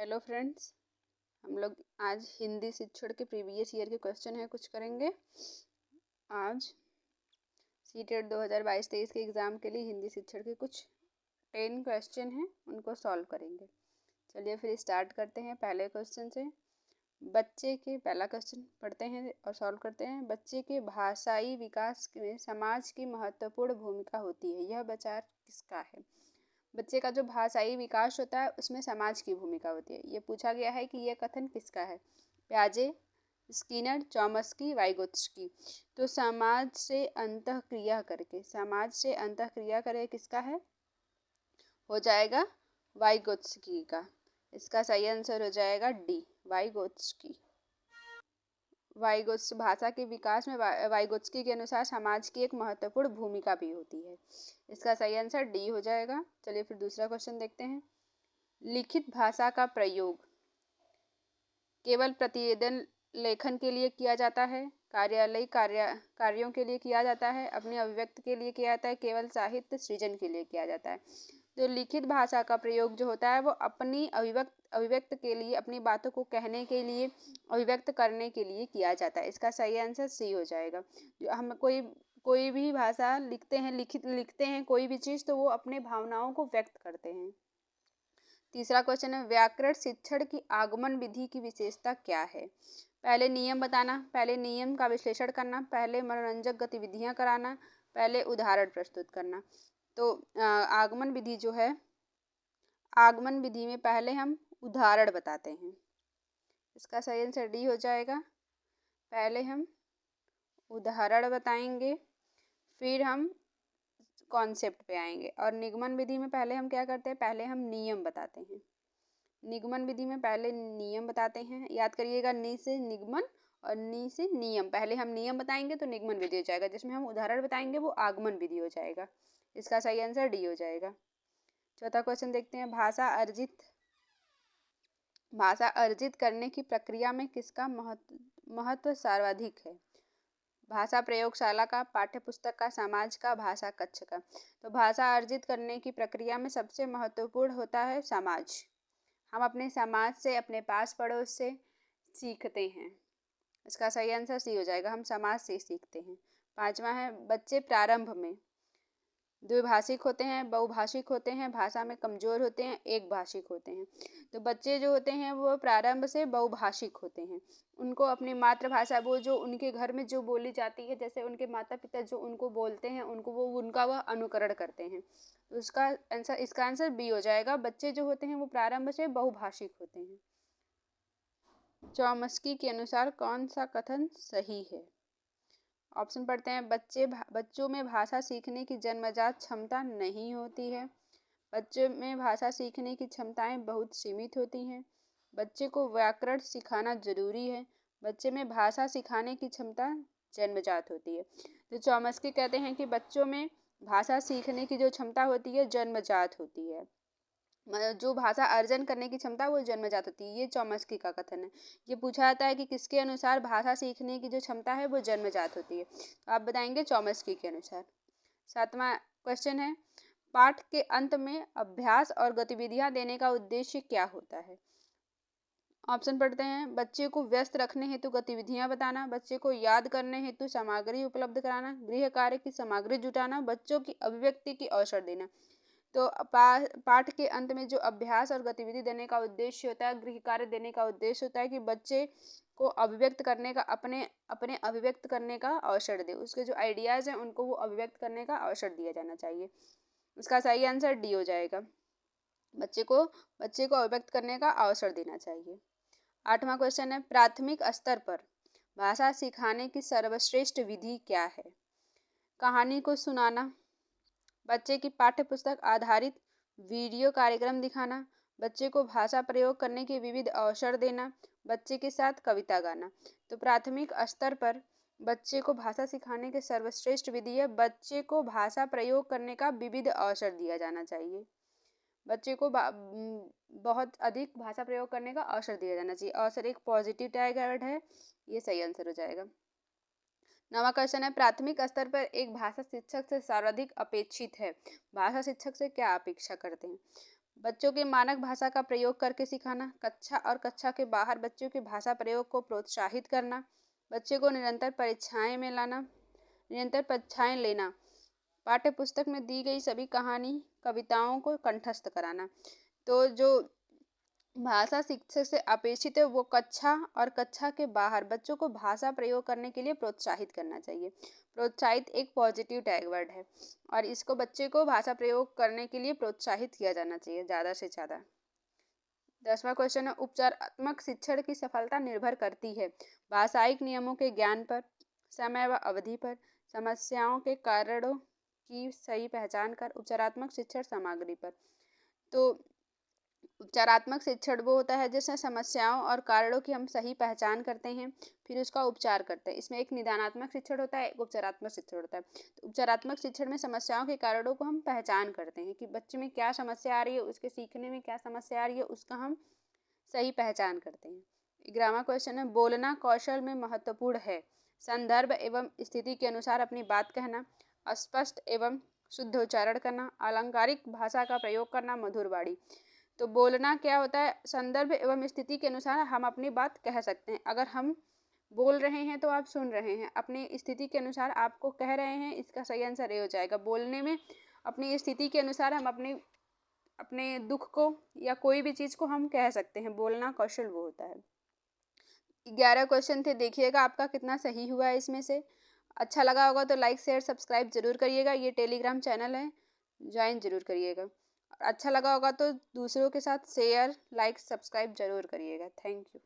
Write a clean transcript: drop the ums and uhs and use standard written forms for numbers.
Hello friends, हम लोग आज हिंदी शिक्षण के प्रीवियस ईयर के क्वेश्चन है कुछ करेंगे। आज सीटेट 2022-23 के एग्ज़ाम के लिए हिंदी शिक्षण के कुछ 10 क्वेश्चन हैं, उनको सॉल्व करेंगे। चलिए फिर स्टार्ट करते हैं पहले क्वेश्चन से। बच्चे के पहला क्वेश्चन पढ़ते हैं और सॉल्व करते हैं। बच्चे के भाषाई विकास में समाज की महत्वपूर्ण भूमिका होती है, यह विचार किसका है? बच्चे का जो भाषाई विकास होता है उसमें समाज की भूमिका होती है। ये पूछा गया है कि यह कथन किसका है? प्याजे, स्किनर, चॉम्स्की, वाइगोत्स्की। तो समाज से अंतःक्रिया करे किसका है? हो जाएगा वाइगोत्स्की का। इसका सही आंसर हो जाएगा डी, वाइगोत्स्की। भाषा के विकास में वाइगोत्स्की के अनुसार समाज की एक महत्वपूर्ण भूमिका भी होती है। इसका सही आंसर डी हो जाएगा। चलिए फिर दूसरा क्वेश्चन देखते हैं। लिखित भाषा का प्रयोग केवल प्रतिवेदन लेखन के लिए किया जाता है, कार्यालयी कार्यों के लिए किया जाता है, अपनी अभिव्यक्ति के लिए किया जाता है, केवल साहित्य सृजन के लिए किया जाता है? तो लिखित भाषा का प्रयोग जो होता है वो अपनी अभिव्यक्त के लिए, अपनी बातों को कहने के लिए, अभिव्यक्त करने के लिए किया जाता है। इसका सही आंसर सी हो जाएगा। जो हम कोई भी भाषा लिखते हैं कोई भी चीज़, तो वो अपने भावनाओं को व्यक्त करते हैं। तीसरा क्वेश्चन है, व्याकरण शिक्षण की आगमन विधि की विशेषता क्या है? पहले नियम बताना, पहले नियम का विश्लेषण करना, पहले मनोरंजक गतिविधियां कराना, पहले उदाहरण प्रस्तुत करना। तो आगमन विधि जो है, आगमन विधि में पहले हम उदाहरण बताते हैं। इसका सही आंसर डी हो जाएगा। पहले हम उदाहरण बताएंगे, फिर हम कॉन्सेप्ट पे आएंगे। और निगमन विधि में पहले हम क्या करते हैं? पहले हम नियम बताते हैं। निगमन विधि में पहले नियम बताते हैं। याद करिएगा, नि से निगमन और नि से नियम। पहले हम नियम बताएंगे तो निगमन विधि हो जाएगा, जिसमें हम उदाहरण बताएंगे वो आगमन विधि हो जाएगा। इसका सही आंसर डी हो जाएगा। चौथा क्वेश्चन देखते हैं। भाषा अर्जित करने की प्रक्रिया में किसका महत्व सर्वाधिक है? भाषा प्रयोगशाला का, पाठ्यपुस्तक का, समाज का, भाषा कक्ष का। तो भाषा अर्जित करने की प्रक्रिया में सबसे महत्वपूर्ण होता है समाज। हम अपने समाज से, अपने पास पड़ोस से सीखते हैं। इसका सही आंसर सी हो जाएगा, हम समाज से सीखते हैं। पांचवा है, बच्चे प्रारंभ में द्विभाषिक होते हैं, बहुभाषिक होते हैं, भाषा में कमजोर होते हैं, एक भाषिक होते हैं। तो बच्चे जो होते हैं वो प्रारंभ से बहुभाषिक होते हैं। उनको अपनी मातृभाषा, वो जो उनके घर में जो बोली जाती है, जैसे उनके माता पिता जो उनको बोलते हैं, उनका वह अनुकरण करते हैं। तो इसका आंसर बी हो जाएगा। बच्चे जो होते हैं वो प्रारंभ से बहुभाषिक होते हैं। चॉम्स्की के अनुसार कौन सा कथन सही है? ऑप्शन पढ़ते हैं। बच्चों में भाषा सीखने की जन्मजात क्षमता नहीं होती है। बच्चों में भाषा सीखने की क्षमताएं बहुत सीमित होती हैं। बच्चे को व्याकरण सिखाना जरूरी है। बच्चे में भाषा सिखाने की क्षमता जन्मजात होती है। तो चॉम्स्की कहते हैं कि बच्चों में भाषा सीखने की जो क्षमता होती है जन्मजात होती है। जो भाषा अर्जन करने की क्षमता वो जन्मजात होती है। ये चॉम्स्की का कथन है। ये पूछा जाता है कि किसके अनुसार भाषा सीखने की जो क्षमता है वो जन्मजात होती है, तो आप बताएंगे चॉम्स्की के अनुसार। सातवां क्वेश्चन है, पाठ के अंत में अभ्यास और गतिविधियां देने का उद्देश्य क्या होता है? ऑप्शन पढ़ते हैं। बच्चे को व्यस्त रखने हेतु गतिविधियां बताना, बच्चे को याद करने हेतु सामग्री उपलब्ध कराना, गृह कार्य की सामग्री जुटाना, बच्चों की अभिव्यक्ति की अवसर देना। तो पाठ के अंत में जो अभ्यास और गतिविधि देने का उद्देश्य होता है, गृह कार्य देने का उद्देश्य होता है कि बच्चे को अभिव्यक्त करने का, अपने अभिव्यक्त करने का अवसर दे। उसके जो आइडियाज हैं उनको वो अभिव्यक्त करने का अवसर दिया जाना चाहिए। उसका सही आंसर डी हो जाएगा। बच्चे को अभिव्यक्त करने का अवसर देना चाहिए। आठवां क्वेश्चन है, प्राथमिक स्तर पर भाषा सिखाने की सर्वश्रेष्ठ विधि क्या है? कहानी को सुनाना, बच्चे की पाठ्यपुस्तक आधारित वीडियो कार्यक्रम दिखाना, बच्चे को भाषा प्रयोग करने के विविध अवसर देना, बच्चे के साथ कविता गाना। तो प्राथमिक स्तर पर बच्चे को भाषा सिखाने की सर्वश्रेष्ठ विधि है, बच्चे को भाषा प्रयोग करने का विविध अवसर दिया जाना चाहिए। बच्चे को बहुत अधिक भाषा प्रयोग करने का अवसर दिया जाना चाहिए। अवसर एक पॉजिटिव टैग वर्ड है, ये सही आंसर हो जाएगा। नवा क्वेश्चन है, प्राथमिक स्तर पर एक भाषा शिक्षक से सर्वाधिक अपेक्षित है। भाषा शिक्षक से क्या अपेक्षा करते हैं? बच्चों के मानक भाषा का प्रयोग करके सिखाना, कक्षा और कक्षा के बाहर बच्चों के भाषा प्रयोग को प्रोत्साहित करना, बच्चे को निरंतर परीक्षाएं लेना, पाठ्य पुस्तक में दी गई सभी कहानी कविताओं को कंठस्थ कराना। तो जो भाषा शिक्षक से अपेक्षित है वो कक्षा और कक्षा के बाहर बच्चों को भाषा प्रयोग करने के लिए प्रोत्साहित करना चाहिए। प्रोत्साहित एक पॉजिटिव टैग वर्ड है और इसको बच्चे को भाषा प्रयोग करने के लिए प्रोत्साहित किया जाना चाहिए ज़्यादा से ज़्यादा। 10वां क्वेश्चन है, उपचारात्मक शिक्षण की सफलता निर्भर करती है भाषाई नियमों के ज्ञान पर, समय व अवधि पर, समस्याओं के कारणों की सही पहचान कर, उपचारात्मक शिक्षण सामग्री पर। तो उपचारात्मक शिक्षण वो होता है जिसमें समस्याओं और कारणों की हम सही पहचान करते हैं, फिर उसका उपचार करते हैं। इसमें एक निदानात्मक शिक्षण होता है, एक उपचारात्मक शिक्षण होता है। तो उपचारात्मक शिक्षण में समस्याओं के कारणों को हम पहचान करते हैं कि बच्चे में क्या समस्या आ रही है, उसके सीखने में क्या समस्या आ रही है, उसका हम सही पहचान करते हैं। 11वां क्वेश्चन है, बोलना कौशल में महत्वपूर्ण है, संदर्भ एवं स्थिति के अनुसार अपनी बात कहना, स्पष्ट एवं शुद्ध उच्चारण करना, अलंकारिक भाषा का प्रयोग करना, मधुर वाणी। तो बोलना क्या होता है, संदर्भ एवं स्थिति के अनुसार हम अपनी बात कह सकते हैं। अगर हम बोल रहे हैं तो आप सुन रहे हैं, अपनी स्थिति के अनुसार आपको कह रहे हैं, इसका सही आंसर ये हो जाएगा। बोलने में अपनी स्थिति के अनुसार हम अपने दुख को या कोई भी चीज़ को हम कह सकते हैं, बोलना कौशल वो होता है। 11 क्वेश्चन थे, देखिएगा आपका कितना सही हुआ है इसमें से। अच्छा लगा होगा तो लाइक शेयर सब्सक्राइब जरूर करिएगा, ये टेलीग्राम चैनल है, ज्वाइन जरूर करिएगा। अच्छा लगा होगा तो दूसरों के साथ शेयर लाइक सब्सक्राइब जरूर करिएगा। Thank you.